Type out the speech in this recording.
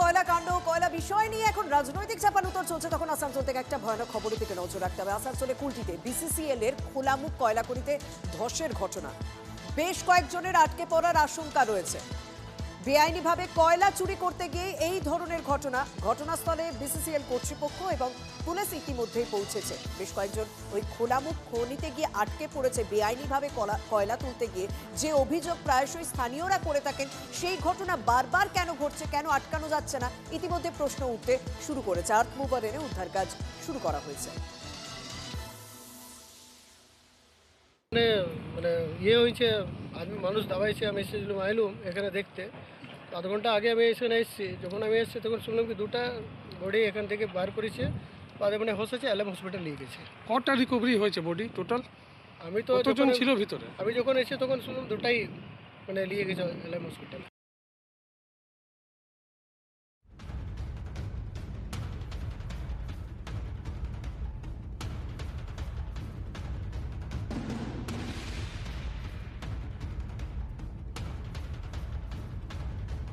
কয়লা কাণ্ড কয়লা বিষয় নিয়ে এখন রাজনৈতিক চাপানুতর চলছে, তখন আসানসোল থেকে একটা ভয়ানক খবরের দিকে নজর রাখতে হবে। আসানসোলে কুলটিতে বিসিসিএল এর খোলামুখ কয়লা খনিতে ধসের ঘটনা, বেশ কয়েকজনের আটকে পড়ার আশঙ্কা রয়েছে। বেআইনিভাবে কয়লা চুরি করতে গিয়ে এই ধরনের ঘটনাস্থলে বিসিসিএল কর্তৃপক্ষ এবং পুলিশ ইতিমধ্যেই পৌঁছেছে। বেশ কয়েকজন ওই খোলামুখ খনিতে গিয়ে আটকে পড়েছে বেআইনিভাবে কয়লা তুলতে গিয়ে। যে অভিযোগ প্রায়শই স্থানীয়রা করে থাকেন, সেই ঘটনা বারবার কেন ঘটছে, কেন আটকানো যাচ্ছে না, ইতিমধ্যে প্রশ্ন উঠতে শুরু করেছে। আর্থ মুভার এনে উদ্ধার কাজ শুরু করা হয়েছে। মানে ইয়ে হয়েছে, মানুষ দাবাইছে, আমি এসেছিলাম আইলুম এখানে দেখতে। আধ ঘন্টা আগে আমি এখানে এসেছি, যখন আমি এসেছি তখন শুনলাম কি দুটা বডি এখান থেকে বার করেছে, বাদে মানে হসেছে এলএম হসপিটাল নিয়ে গেছে। কটা রিকভারি হয়েছে বডি টোটাল? আমি তো কতজন ছিল ভিতরে? আমি যখন এসে তখন শুনলাম দুটাই মানে নিয়ে গেছে এলএম হসপিটাল।